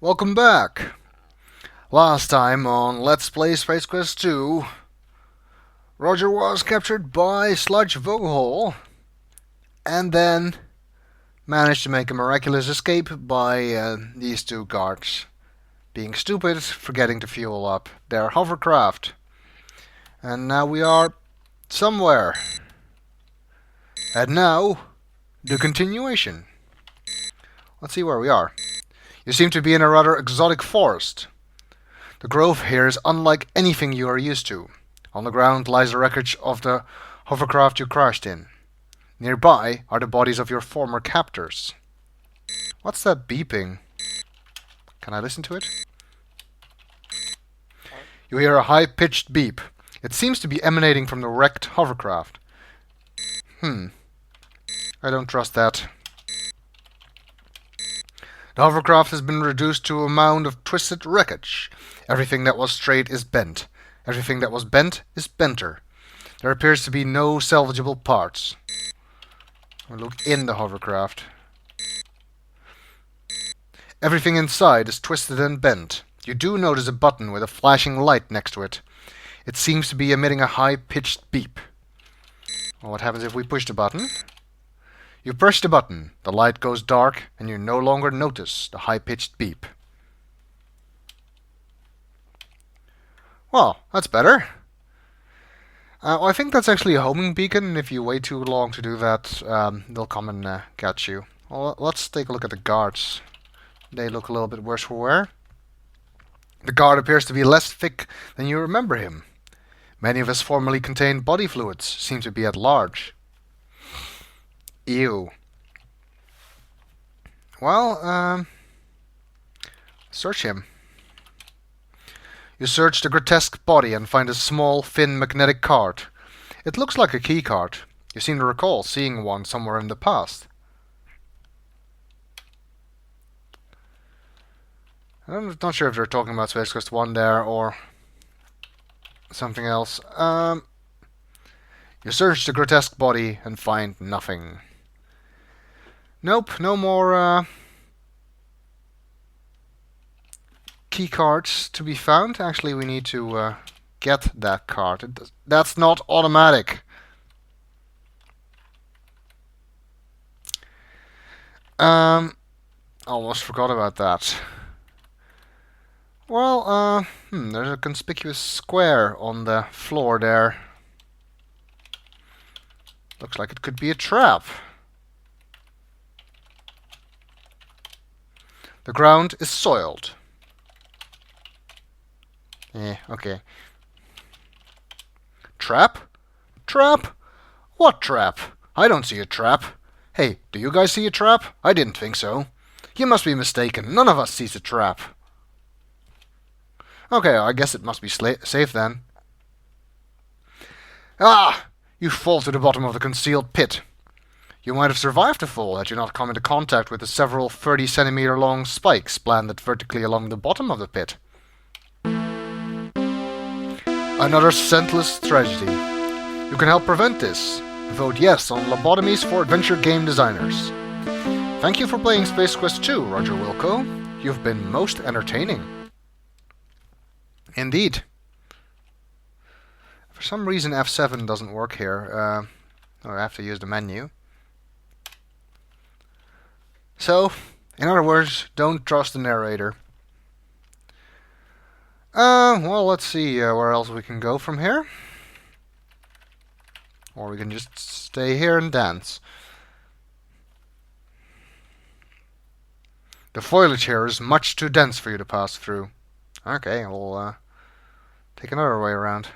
Welcome back! Last time on Let's Play Space Quest 2, Roger was captured by Sludge Vogelhole, and then managed to make a miraculous escape by these two guards being stupid, forgetting to fuel up their hovercraft. And now we are somewhere. And now, the continuation. Let's see where we are. You seem to be in a rather exotic forest. The grove here is unlike anything you are used to. On the ground lies the wreckage of the hovercraft you crashed in. Nearby are the bodies of your former captors. What's that beeping? Can I listen to it? You hear a high-pitched beep. It seems to be emanating from the wrecked hovercraft. I don't trust that. The hovercraft has been reduced to a mound of twisted wreckage. Everything that was straight is bent. Everything that was bent is benter. There appears to be no salvageable parts. I'll look in the hovercraft. Everything inside is twisted and bent. You do notice a button with a flashing light next to it. It seems to be emitting a high-pitched beep. Well, what happens if we push the button? You press the button, the light goes dark, and you no longer notice the high-pitched beep. Well, that's better. Well, I think that's actually a homing beacon, and if you wait too long to do that, they'll come and catch you. Well, let's take a look at the guards. They look a little bit worse for wear. The guard appears to be less thick than you remember him. Many of his formerly contained body fluids seem to be at large. Ew. Well, search him. You search the grotesque body and find a small, thin magnetic card. It looks like a key card. You seem to recall seeing one somewhere in the past. I'm not sure if they're talking about Space Quest 1 there or something else. You search the grotesque body and find nothing. Nope, no more key cards to be found. Actually, we need to get that card. That's not automatic. Almost forgot about that. Well, there's a conspicuous square on the floor there. Looks like it could be a trap. The ground is soiled. Okay. Trap? Trap? What trap? I don't see a trap. Hey, do you guys see a trap? I didn't think so. You must be mistaken. None of us sees a trap. Okay, I guess it must be safe then. Ah! You fall to the bottom of the concealed pit. You might have survived the fall had you not come into contact with the several 30-centimeter long spikes planted vertically along the bottom of the pit. Another senseless tragedy. You can help prevent this. Vote yes on lobotomies for adventure game designers. Thank you for playing Space Quest 2, Roger Wilco. You've been most entertaining. Indeed. For some reason F7 doesn't work here. I have to use the menu. So, in other words, don't trust the narrator. Well, let's see where else we can go from here. Or we can just stay here and dance. The foliage here is much too dense for you to pass through. Okay, we'll take another way around.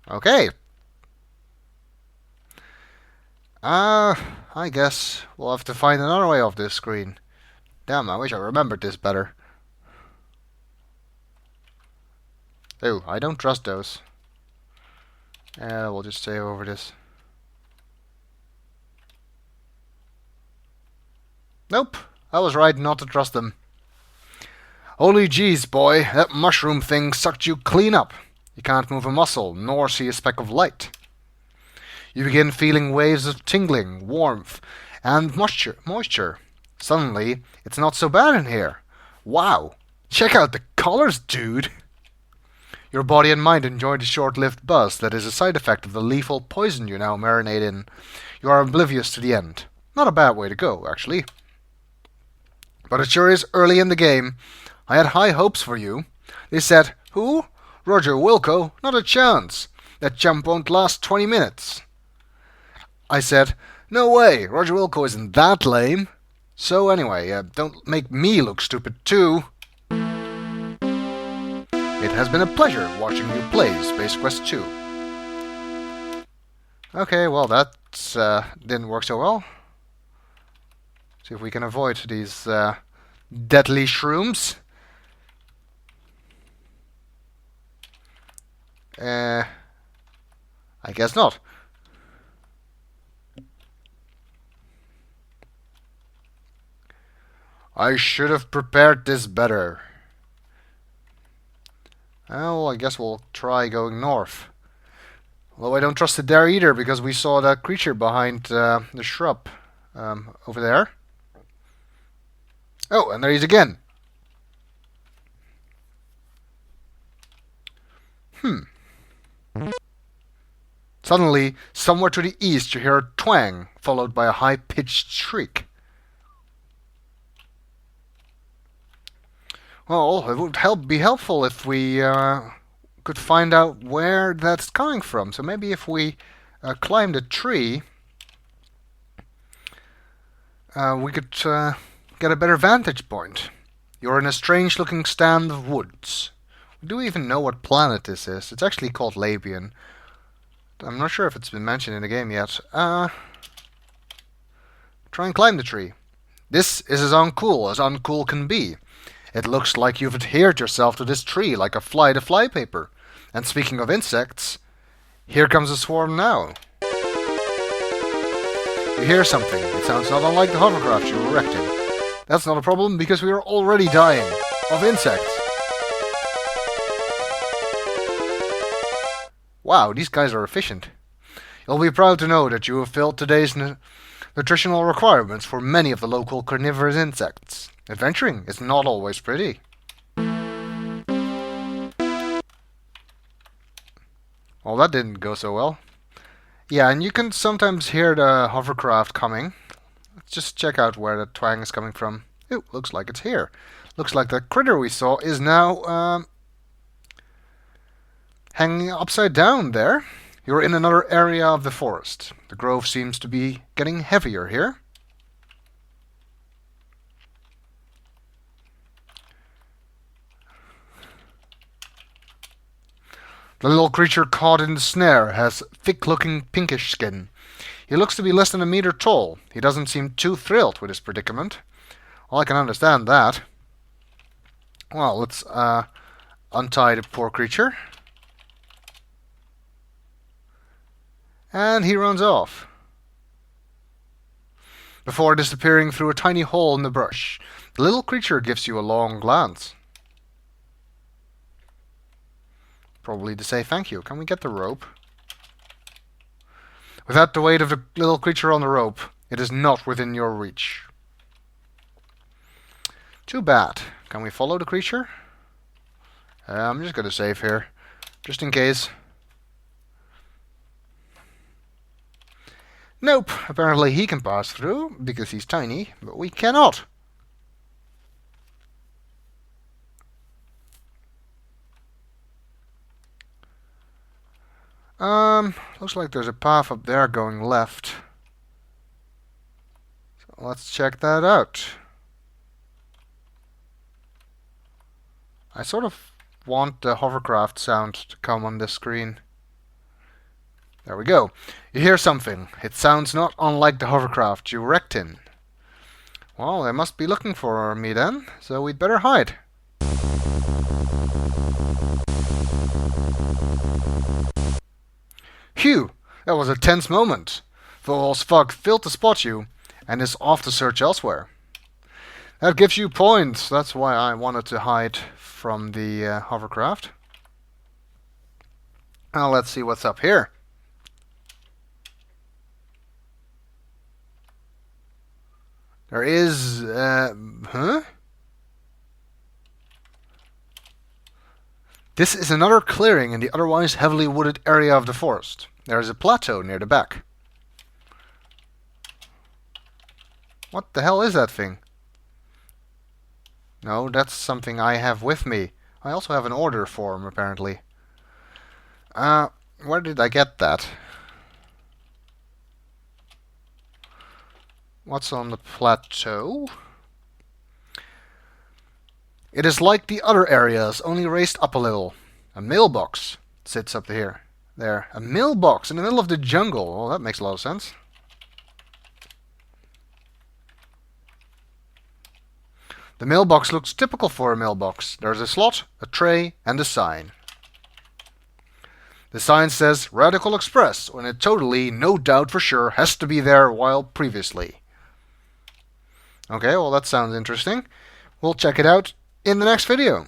Okay. I guess we'll have to find another way off this screen. Damn, I wish I remembered this better. Oh, I don't trust those. We'll just stay over this. Nope, I was right not to trust them. Holy jeez, boy, that mushroom thing sucked you clean up. You can't move a muscle, nor see a speck of light. You begin feeling waves of tingling, warmth, and moisture. Suddenly, it's not so bad in here. Wow! Check out the colors, dude! Your body and mind enjoy the short-lived buzz that is a side effect of the lethal poison you now marinate in. You are oblivious to the end. Not a bad way to go, actually. But it sure is early in the game. I had high hopes for you. They said, "Who? Roger Wilco? Not a chance. That jump won't last 20 minutes. I said, "No way, Roger Wilco isn't that lame." So anyway, don't make me look stupid too. It has been a pleasure watching you play Space Quest 2. Okay, well that didn't work so well. See if we can avoid these deadly shrooms. I guess not. I should have prepared this better. Well, I guess we'll try going north. Although I don't trust it there either, because we saw that creature behind the shrub over there. Oh, and there he is again. Suddenly, somewhere to the east, you hear a twang, followed by a high-pitched shriek. Well, it would be helpful if we could find out where that's coming from. So maybe if we climb the tree, we could get a better vantage point. You're in a strange-looking stand of woods. We do even know what planet this is. It's actually called Labion. I'm not sure if it's been mentioned in the game yet. Try and climb the tree. This is as uncool can be. It looks like you've adhered yourself to this tree like a fly to flypaper. And speaking of insects, here comes a swarm now. You hear something. It sounds not unlike the hovercraft you were wrecked in. That's not a problem because we are already dying of insects. Wow, these guys are efficient. You'll be proud to know that you have filled today's nutritional requirements for many of the local carnivorous insects. Adventuring is not always pretty. Well, that didn't go so well. Yeah, and you can sometimes hear the hovercraft coming. Let's just check out where the twang is coming from. Ooh, looks like it's here. Looks like the critter we saw is now hanging upside down there. You're in another area of the forest. The grove seems to be getting heavier here. The little creature caught in the snare has thick-looking pinkish skin. He looks to be less than a meter tall. He doesn't seem too thrilled with his predicament. Well, I can understand that. Well, let's untie the poor creature. And he runs off, before disappearing through a tiny hole in the brush. The little creature gives you a long glance. Probably to say thank you. Can we get the rope? Without the weight of the little creature on the rope, it is not within your reach. Too bad. Can we follow the creature? I'm just going to save here, just in case. Nope, apparently he can pass through, because he's tiny, but we cannot. Looks like there's a path up there going left. So let's check that out. I sort of want the hovercraft sound to come on this screen. There we go. You hear something. It sounds not unlike the hovercraft you wrecked in. Well, they must be looking for me then, so we'd better hide. Phew! That was a tense moment. Vogel's fog failed to spot you, and is off to search elsewhere. That gives you points. That's why I wanted to hide from the hovercraft. Now let's see what's up here. There is... huh? This is another clearing in the otherwise heavily wooded area of the forest. There is a plateau near the back. What the hell is that thing? No, that's something I have with me. I also have an order form, apparently. Where did I get that? What's on the plateau? It is like the other areas, only raised up a little. A mailbox sits up here. There. A mailbox in the middle of the jungle. Well, that makes a lot of sense. The mailbox looks typical for a mailbox. There's a slot, a tray, and a sign. The sign says Radical Express, when it totally, no doubt for sure, has to be there while previously. Okay, well that sounds interesting. We'll check it out in the next video.